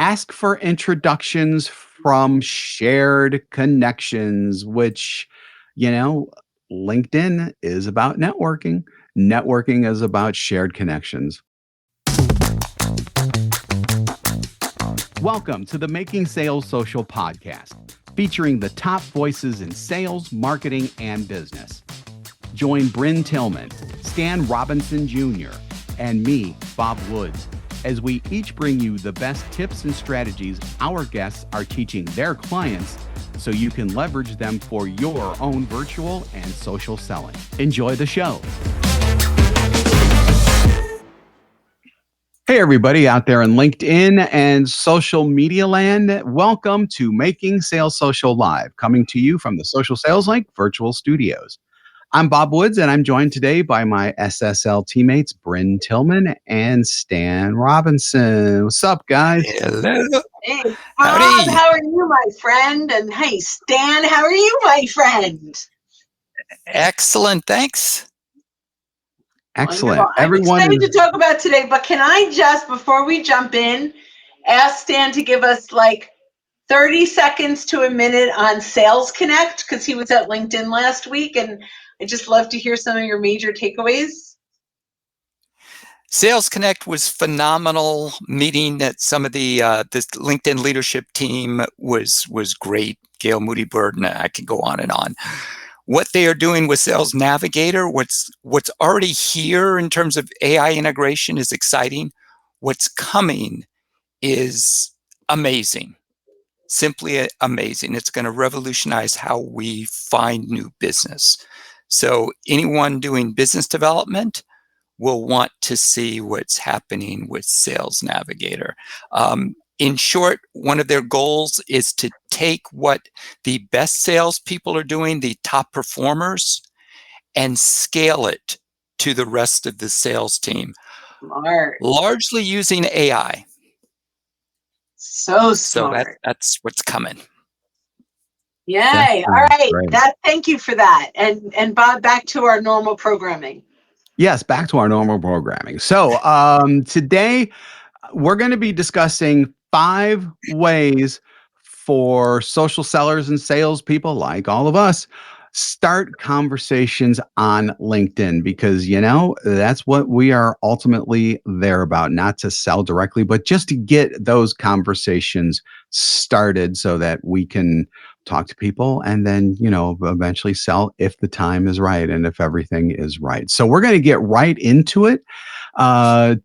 ask for introductions from shared connections, which, you know, LinkedIn is about networking. Networking is about shared connections. Welcome to the Making Sales Social podcast, featuring the top voices in sales, marketing, and business. Join Bryn Tillman, Stan Robinson Jr., and me, Bob Woods, as we each bring you the best tips and strategies our guests are teaching their clients so you can leverage them for your own virtual and social selling. Enjoy the show. Hey, everybody out there in LinkedIn and social media land. Welcome to Making Sales Social Live, coming to you from the Social Sales Link virtual studios. I'm Bob Woods, and I'm joined today by my SSL teammates, Bryn Tillman and Stan Robinson. What's up, guys? Hello. Hey, Bob, Howdy. how are you, my friend? And hey, Stan, how are you, my friend? Excellent. Thanks. Excellent. Wonderful. I'm Everyone excited is to talk about today, but can I just, before we jump in, ask Stan to give us like 30 seconds to a minute on Sales Connect, because he was at LinkedIn last week, and I'd just love to hear some of your major takeaways. Sales Connect was phenomenal. Meeting that some of the this LinkedIn leadership team was great. Gail Moody Bird, and I could go on and on. What they are doing with Sales Navigator, what's already here in terms of AI integration is exciting. What's coming is amazing. Simply amazing. It's going to revolutionize how we find new business. So anyone doing business development will want to see what's happening with Sales Navigator. In short, one of their goals is to take what the best salespeople are doing, the top performers, and scale it to the rest of the sales team, Smart. largely using AI. So So smart. that's what's coming. Yay. All right. great. Thank you for that. And Bob, back to our normal programming. Yes, back to our normal programming. So today we're going to be discussing 5 ways for social sellers and salespeople like all of us start conversations on LinkedIn, because that's what we are ultimately there about, not to sell directly, but just to get those conversations started so that we can talk to people and then eventually sell if the time is right and if everything is right. So we're going to get right into it.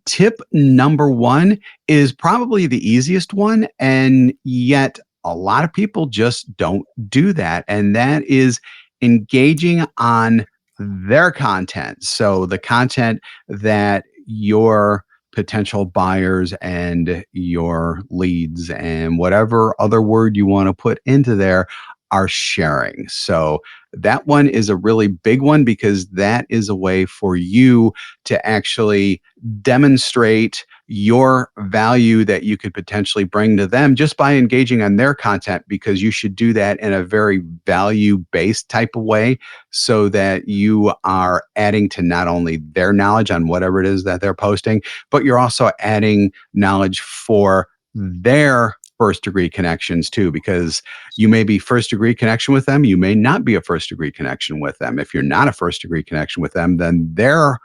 Tip number 1 is probably the easiest one, and yet a lot of people just don't do that, and that is engaging on their content. So the content that your potential buyers and your leads and whatever other word you want to put into there are sharing. So that one is a really big one, because that is a way for you to actually demonstrate your value that you could potentially bring to them just by engaging on their content, because you should do that in a very value-based type of way, so that you are adding to not only their knowledge on whatever it is that they're posting, but you're also adding knowledge for their first degree connections too, because you may be first degree connection with them. You may not be a first degree connection with them. If you're not a first degree connection with them, then their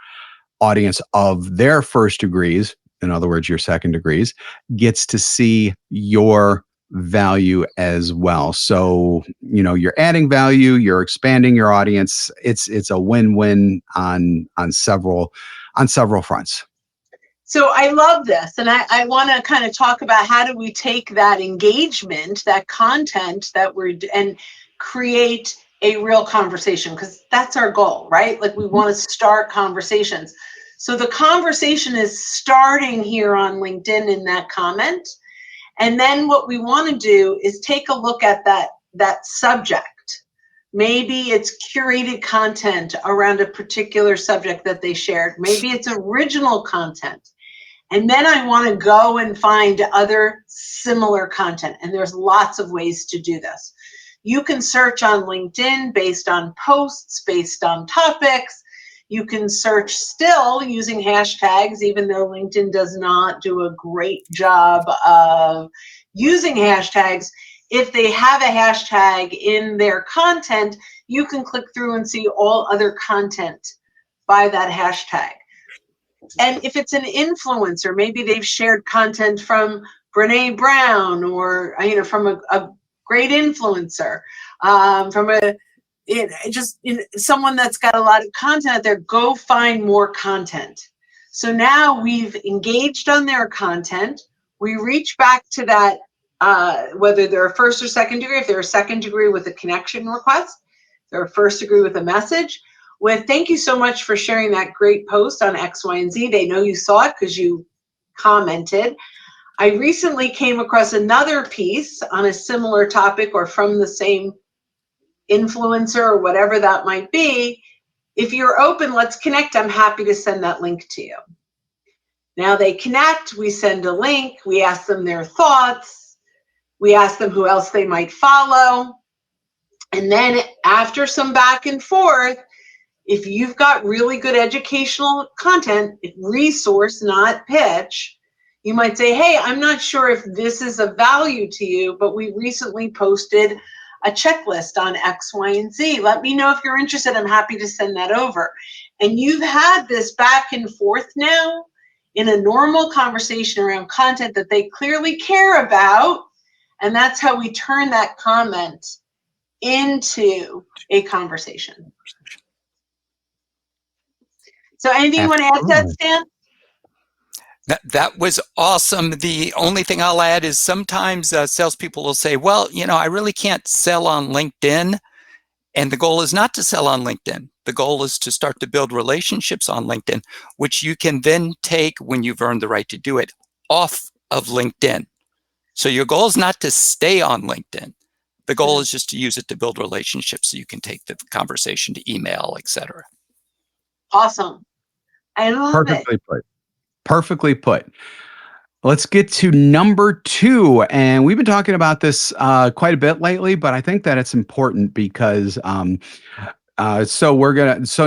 audience of their first degrees, in other words, your second degrees, gets to see your value as well. So, you're adding value, you're expanding your audience. It's a win-win on several fronts. So I love this, and I want to kind of talk about how do we take that engagement, that content that and create a real conversation, because that's our goal, right? Like, we want to start conversations. So the conversation is starting here on LinkedIn in that comment, and then what we want to do is take a look at that subject. Maybe it's curated content around a particular subject that they shared. Maybe it's original content. And then I want to go and find other similar content. And there's lots of ways to do this. You can search on LinkedIn based on posts, based on topics. You can search still using hashtags, even though LinkedIn does not do a great job of using hashtags. If they have a hashtag in their content, you can click through and see all other content by that hashtag. And if it's an influencer, maybe they've shared content from Brene Brown, or from a great influencer, from someone that's got a lot of content out there. Go find more content. So now we've engaged on their content. We reach back to that, whether they're a first or second degree. If they're a second degree, with a connection request, they're a first degree with a message. With thank you so much for sharing that great post on X, Y, and Z. They know you saw it because you commented. I recently came across another piece on a similar topic, or from the same influencer or whatever that might be. If you're open, let's connect. I'm happy to send that link to you. Now they connect, we send a link, we ask them their thoughts, we ask them who else they might follow. And then after some back and forth, if you've got really good educational content, resource, not pitch, you might say, hey, I'm not sure if this is of value to you, but we recently posted a checklist on X, Y, and Z. Let me know if you're interested. I'm happy to send that over. And you've had this back and forth now in a normal conversation around content that they clearly care about. And that's how we turn that comment into a conversation. So anything you want to add to that, Stan? That was awesome. The only thing I'll add is sometimes salespeople will say, well, I really can't sell on LinkedIn. And the goal is not to sell on LinkedIn. The goal is to start to build relationships on LinkedIn, which you can then take, when you've earned the right to do it, off of LinkedIn. So your goal is not to stay on LinkedIn. The goal is just to use it to build relationships so you can take the conversation to email, etc. Awesome. I love it. Perfectly put. Let's get to number 2. And we've been talking about this quite a bit lately, but I think that it's important because so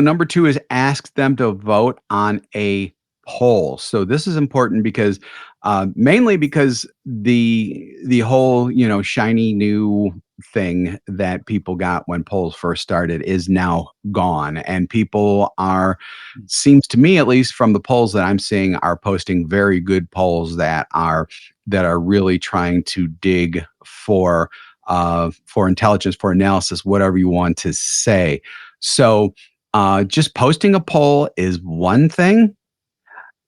number 2 is ask them to vote on a poll. So this is important because mainly because the whole, shiny new thing that people got when polls first started is now gone. And people seems to me, at least from the polls that I'm seeing, are posting very good polls that are really trying to dig for intelligence, for analysis, whatever you want to say. So just posting a poll is one thing.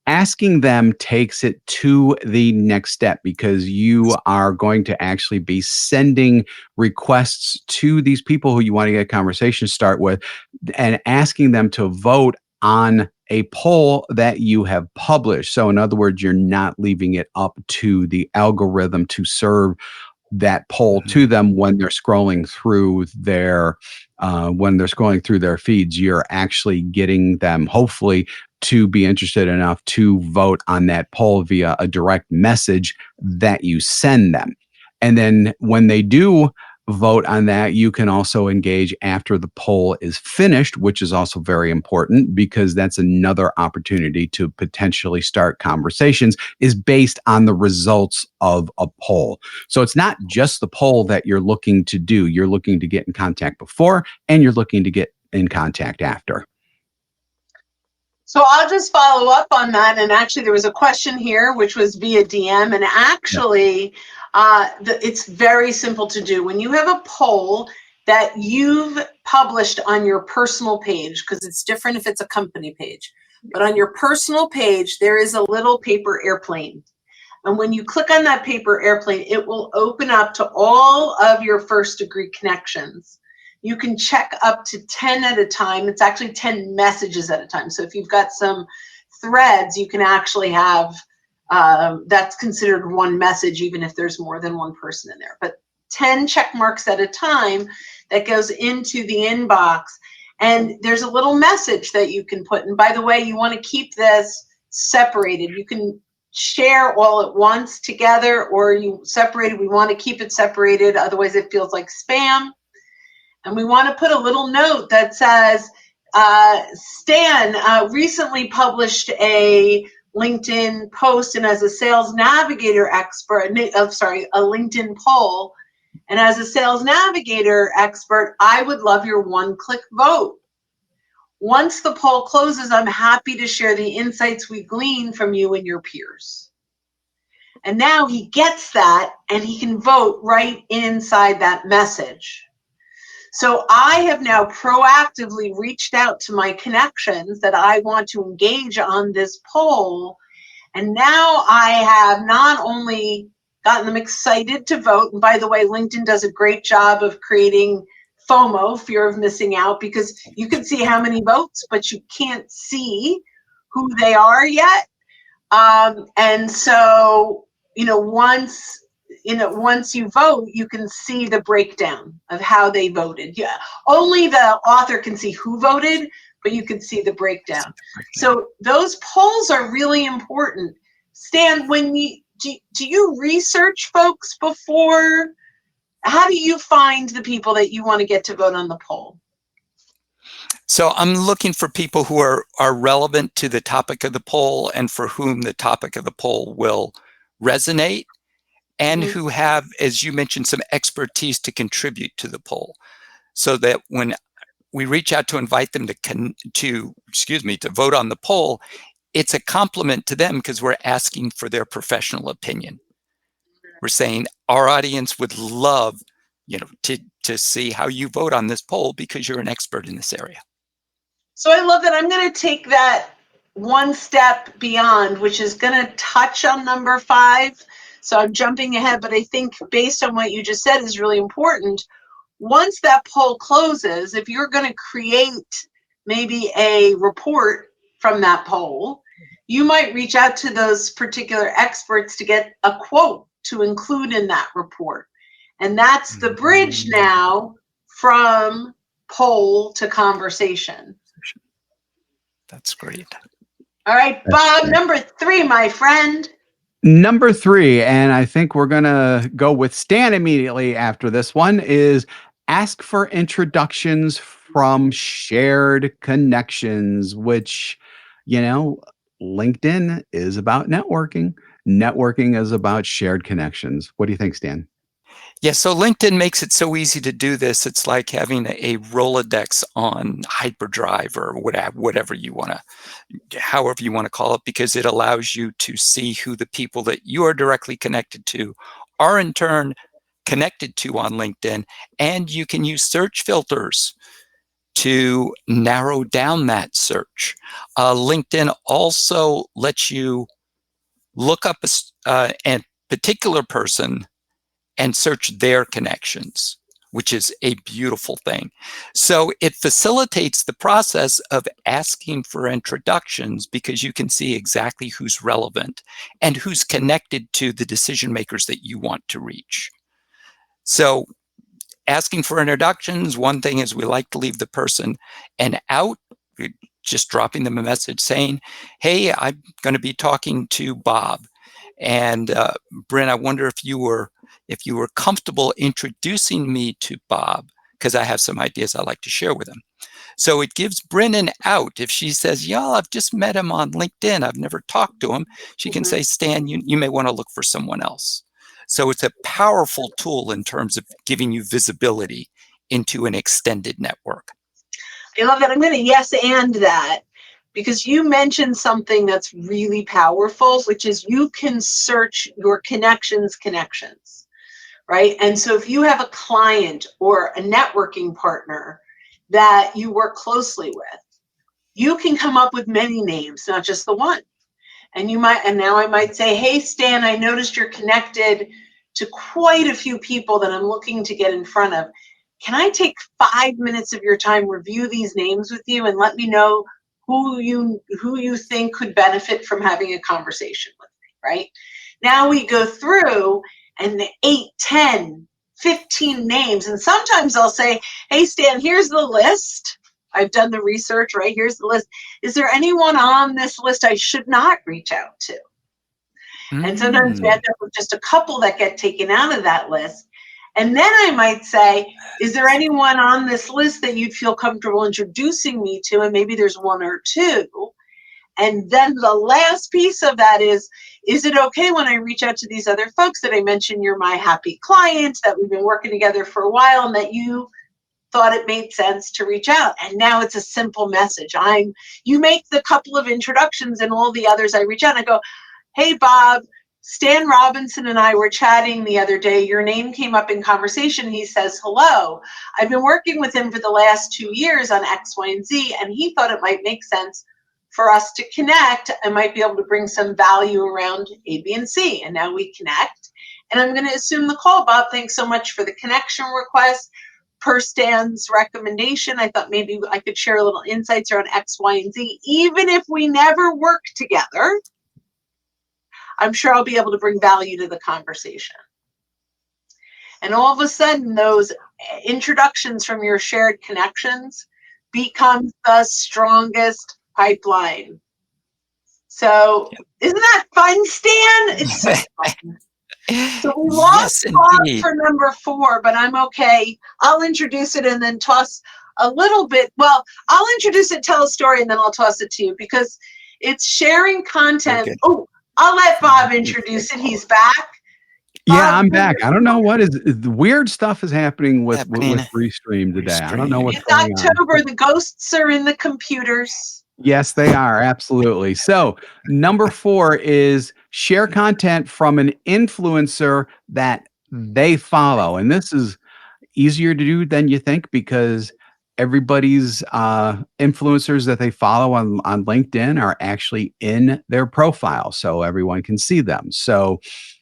Asking them takes it to the next step, because you are going to actually be sending requests to these people who you want to get a conversation start with, and asking them to vote on a poll that you have published. So in other words, you're not leaving it up to the algorithm to serve that poll to them when they're scrolling through their feeds. You're actually getting them, hopefully, to be interested enough to vote on that poll via a direct message that you send them. And then when they do vote on that, you can also engage after the poll is finished, which is also very important, because that's another opportunity to potentially start conversations, is based on the results of a poll. So it's not just the poll that you're looking to do. You're looking to get in contact before, and you're looking to get in contact after. So I'll just follow up on that. And actually, there was a question here, which was via DM. And actually, it's very simple to do. When you have a poll that you've published on your personal page, because it's different if it's a company page, but on your personal page, there is a little paper airplane. And when you click on that paper airplane, it will open up to all of your first degree connections. You can check up to 10 at a time. It's actually 10 messages at a time. So if you've got some threads, you can actually have, that's considered one message, even if there's more than one person in there. But 10 check marks at a time that goes into the inbox. And there's a little message that you can put. And by the way, you want to keep this separated. You can share all at once together, or you separate it. We want to keep it separated. Otherwise, it feels like spam. And we want to put a little note that says, Stan recently published a LinkedIn post, and as a sales navigator expert, a LinkedIn poll, and as a sales navigator expert, I would love your one-click vote. Once the poll closes, I'm happy to share the insights we glean from you and your peers. And now he gets that, and he can vote right inside that message. So I have now proactively reached out to my connections that I want to engage on this poll. And now I have not only gotten them excited to vote, and by the way, LinkedIn does a great job of creating FOMO, fear of missing out, because you can see how many votes, but you can't see who they are yet. And so, once you vote, you can see the breakdown of how they voted. Yeah, only the author can see who voted, but you can see the breakdown. So those polls are really important. Stan, do you research folks before? How do you find the people that you want to get to vote on the poll? So I'm looking for people who are relevant to the topic of the poll and for whom the topic of the poll will resonate, and who have, as you mentioned, some expertise to contribute to the poll, so that when we reach out to invite them to vote on the poll, it's a compliment to them because we're asking for their professional opinion. We're saying our audience would love, to see how you vote on this poll because you're an expert in this area. So I love that. I'm going to take that one step beyond, which is going to touch on number 5. So I'm jumping ahead, but I think based on what you just said is really important. Once that poll closes, if you're going to create maybe a report from that poll, you might reach out to those particular experts to get a quote to include in that report. And that's the bridge now from poll to conversation. That's great. All right, Bob, number 3, my friend. Number 3, and I think we're going to go with Stan immediately after this one, is ask for introductions from shared connections, which, LinkedIn is about networking. Networking is about shared connections. What do you think, Stan? Yeah, so LinkedIn makes it so easy to do this. It's like having a Rolodex on hyperdrive or whatever you want to, however you want to call it, because it allows you to see who the people that you are directly connected to are in turn connected to on LinkedIn. And you can use search filters to narrow down that search. LinkedIn also lets you look up a particular person and search their connections, which is a beautiful thing. So it facilitates the process of asking for introductions because you can see exactly who's relevant and who's connected to the decision makers that you want to reach. So asking for introductions, one thing is we like to leave the person an out, just dropping them a message saying, hey, I'm going to be talking to Bob. And Bryn, I wonder if you were comfortable introducing me to Bob, because I have some ideas I'd like to share with him. So it gives Bryn an out. If she says, yeah, I've just met him on LinkedIn, I've never talked to him, she can say, Stan, you may want to look for someone else. So it's a powerful tool in terms of giving you visibility into an extended network. I love that. I'm going to yes and that, because you mentioned something that's really powerful, which is you can search your connections, right? And so if you have a client or a networking partner that you work closely with, you can come up with many names, not just the one. And now I might say, hey, Stan, I noticed you're connected to quite a few people that I'm looking to get in front of. Can I take 5 minutes of your time, review these names with you, and let me know who you think could benefit from having a conversation with me, right? Now we go through and the 8, 10, 15 names, and sometimes I'll say, hey, Stan, here's the list. I've done the research, right? Here's the list. Is there anyone on this list I should not reach out to? And sometimes we end up with just a couple that get taken out of that list. And then I might say, is there anyone on this list that you'd feel comfortable introducing me to? And maybe there's one or two. And then the last piece of that is it okay when I reach out to these other folks that I mentioned, you're my happy client, that we've been working together for a while, and that you thought it made sense to reach out? And now it's a simple message. You make the couple of introductions, and all the others I reach out and I go, hey, Bob, Stan Robinson and I were chatting the other day. Your name came up in conversation. He says, hello. I've been working with him for the last 2 years on X, Y, and Z, and he thought it might make sense for us to connect. I might be able to bring some value around A, B, and C. And now we connect. And I'm going to assume the call. Bob, thanks so much for the connection request. Per Stan's recommendation, I thought maybe I could share a little insights around X, Y, and Z. Even if we never work together, I'm sure I'll be able to bring value to the conversation. And all of a sudden, those introductions from your shared connections become the strongest pipeline. So isn't that fun, Stan? It's so fun. So we lost Bob for number 4, but I'm okay. I'll introduce it and then toss a little bit. Well, I'll introduce it, tell a story, and then I'll toss it to you because it's sharing content. Oh, I'll let Bob introduce it. He's back. Yeah, I'm back. I don't know what is the weird stuff is happening with Restream today. I don't know what's going on. It's October. The ghosts are in the computers. Yes, they are. Absolutely. So number 4 is share content from an influencer that they follow. And this is easier to do than you think because everybody's influencers that they follow on LinkedIn are actually in their profile. So everyone can see them. So,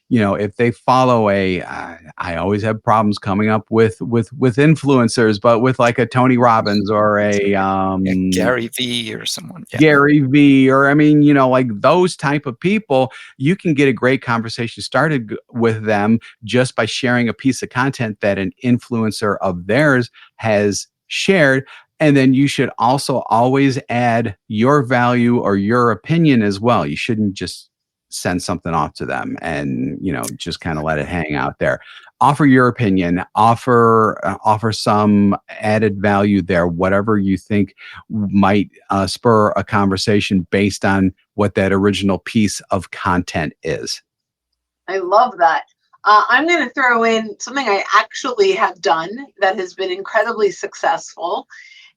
you know, if they follow I always have problems coming up with influencers, but with like a Tony Robbins or a Gary V or someone. Yeah. Gary V, or I mean, you know, like those type of people, you can get a great conversation started with them just by sharing a piece of content that an influencer of theirs has shared. And then you should also always add your value or your opinion as well. You shouldn't just send something off to them and, you know, just kind of let it hang out there. Offer your opinion, offer some added value there, whatever you think might spur a conversation based on what that original piece of content is. I love that. I'm going to throw in something I actually have done that has been incredibly successful.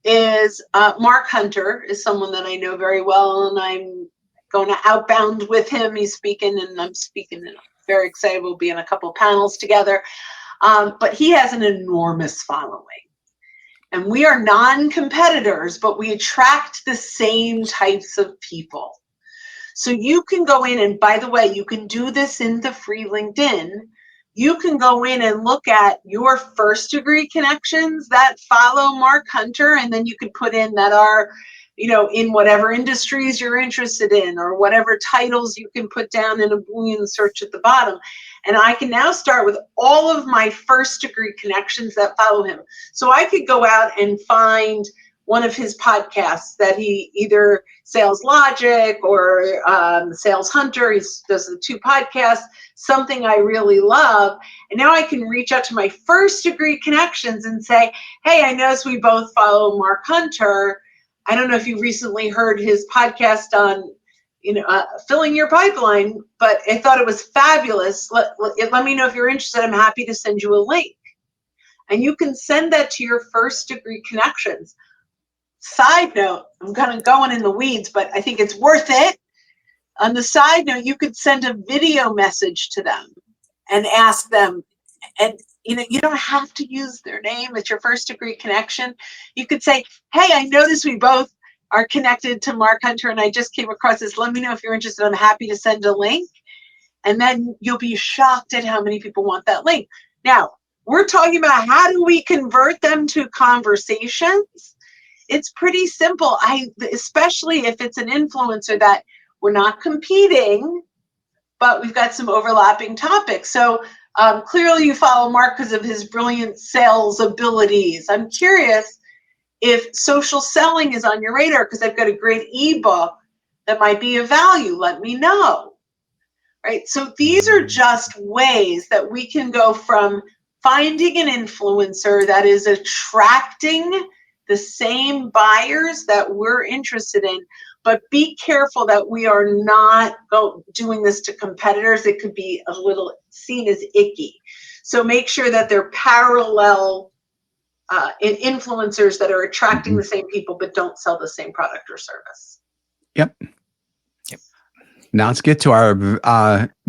Is Mark Hunter is someone that I know very well, and I'm going to outbound with him. He's speaking, and I'm speaking, and I'm very excited. We'll be in a couple of panels together. But he has an enormous following. And we are non-competitors, but we attract the same types of people. So you can go in, and by the way, you can do this in the free LinkedIn. You can go in and look at your first degree connections that follow Mark Hunter, and then you could put in that are, you know, in whatever industries you're interested in or whatever titles you can put down in a Boolean search at the bottom. And I can now start with all of my first degree connections that follow him. So I could go out and find one of his podcasts that he either Sales Logic or Sales Hunter. He does the 2 podcasts, something I really love. And now I can reach out to my first degree connections and say, hey, I noticed we both follow Mark Hunter. I don't know if you recently heard his podcast on, you know, filling your pipeline, but I thought it was fabulous. Let me know if you're interested. I'm happy to send you a link. And you can send that to your first degree connections. Side note, I'm kind of going in the weeds, but I think it's worth it. On the side note, you could send a video message to them and ask them, and you know, you don't have to use their name. It's your first degree connection. You could say, hey, I noticed we both are connected to Mark Hunter and I just came across this. Let me know if you're interested. I'm happy to send a link. And then you'll be shocked at how many people want that link. Now, we're talking about how do we convert them to conversations? It's pretty simple. Especially if it's an influencer that we're not competing, but we've got some overlapping topics. So clearly you follow Mark because of his brilliant sales abilities. I'm curious if social selling is on your radar because I've got a great ebook that might be of value. Let me know. Right? So these are just ways that we can go from finding an influencer that is attracting the same buyers that we're interested in, but be careful that we are not doing this to competitors. It could be a little seen as icky. So make sure that they're parallel influencers that are attracting the same people, but don't sell the same product or service. Yep. Now let's get to our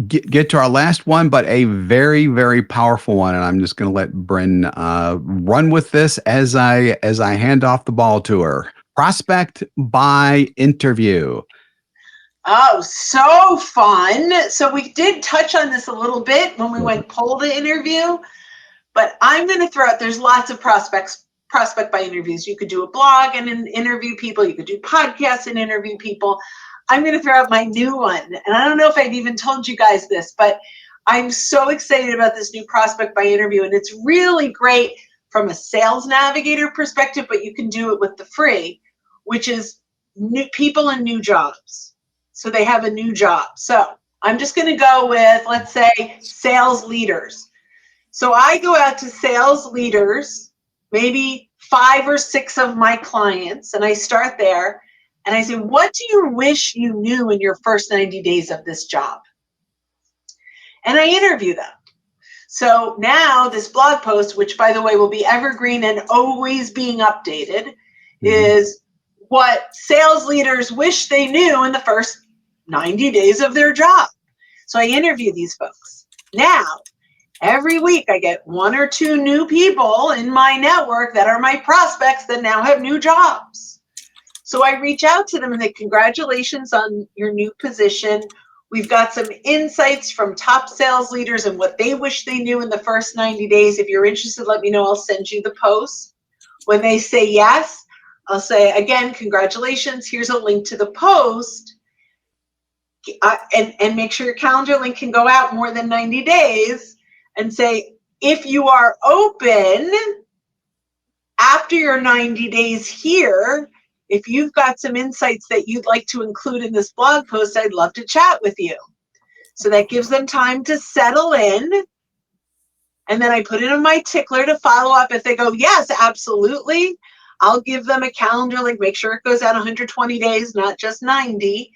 get to our last one, but a very, very powerful one. And I'm just going to let Bryn run with this as I hand off the ball to her. Prospect by interview. Oh, so fun. So we did touch on this a little bit when we went poll to interview, but I'm going to throw out, there's lots of prospect by interviews. You could do a blog and interview people. You could do podcasts and interview people. I'm going to throw out my new one. And I don't know if I've even told you guys this, but I'm so excited about this new prospect by interview. And it's really great from a sales navigator perspective, but you can do it with the free, which is new people and new jobs. So they have a new job. So I'm just going to go with, let's say, sales leaders. So I go out to sales leaders, maybe 5 or 6 of my clients, and I start there. And I say, what do you wish you knew in your first 90 days of this job? And I interview them. So now this blog post, which by the way will be evergreen and always being updated, is what sales leaders wish they knew in the first 90 days of their job. So I interview these folks. Now, every week I get 1 or 2 new people in my network that are my prospects that now have new jobs. So I reach out to them and say, congratulations on your new position. We've got some insights from top sales leaders and what they wish they knew in the first 90 days. If you're interested, let me know. I'll send you the post. When they say yes, I'll say, again, congratulations. Here's a link to the post. And make sure your calendar link can go out more than 90 days and say, if you are open after your 90 days here, if you've got some insights that you'd like to include in this blog post, I'd love to chat with you. So that gives them time to settle in. And then I put it in my tickler to follow up. If they go, yes, absolutely, I'll give them a calendar link, make sure it goes out 120 days, not just 90,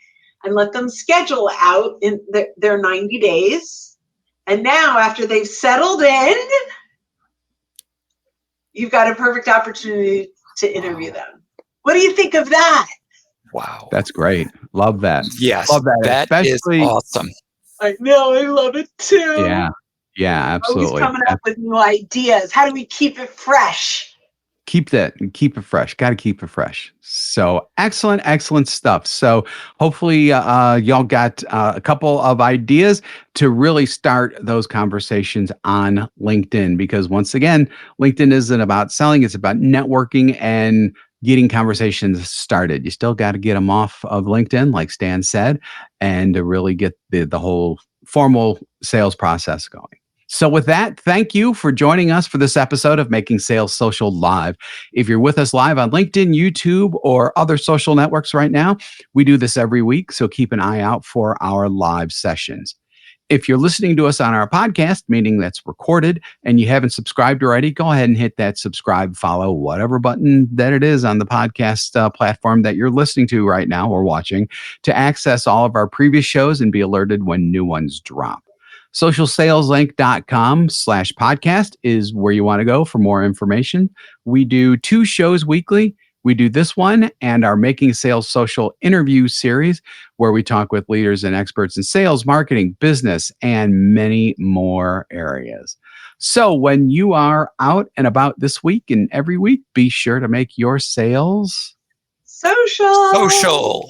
and let them schedule out in their 90 days. And now after they've settled in, you've got a perfect opportunity to interview them. What do you think of that? Wow. That's great. Love that. Yes. Love that. That is awesome. I know. I love it too. Yeah. Yeah, absolutely. Always coming up with new ideas. How do we keep it fresh? Keep it fresh. Got to keep it fresh. So excellent stuff. So hopefully y'all got a couple of ideas to really start those conversations on LinkedIn, because once again, LinkedIn isn't about selling. It's about networking and getting conversations started. You still got to get them off of LinkedIn, like Stan said, and to really get the whole formal sales process going. So with that, thank you for joining us for this episode of Making Sales Social Live. If you're with us live on LinkedIn, YouTube, or other social networks right now, we do this every week, so keep an eye out for our live sessions. If you're listening to us on our podcast, meaning that's recorded, and you haven't subscribed already, go ahead and hit that subscribe, follow, whatever button that it is on the podcast platform that you're listening to right now or watching, to access all of our previous shows and be alerted when new ones drop. socialsaleslink.com/podcast is where you want to go for more information. We do 2 shows weekly. We do this one and our Making Sales Social interview series, where we talk with leaders and experts in sales, marketing, business, and many more areas. So when you are out and about this week and every week, be sure to make your sales social.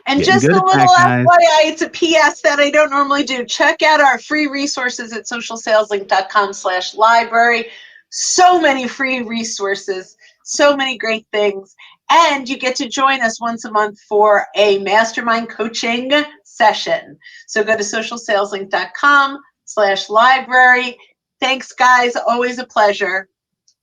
And Getting just a good little at that, FYI, it's a PS that I don't normally do. Check out our free resources at socialsaleslink.com/library. So many free resources, so many great things. And you get to join us once a month for a mastermind coaching session. So go to socialsaleslink.com/library. Thanks, guys. Always a pleasure.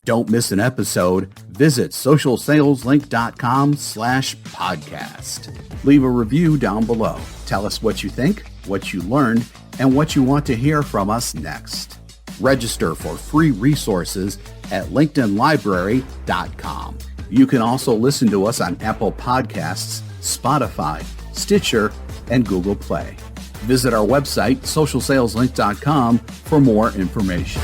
Don't miss an episode. Visit socialsaleslink.com/podcast. Leave a review down below. Tell us what you think, what you learned, and what you want to hear from us next. Register for free resources at linkedinlibrary.com. You can also listen to us on Apple Podcasts, Spotify, Stitcher, and Google Play. Visit our website, socialsaleslink.com, for more information.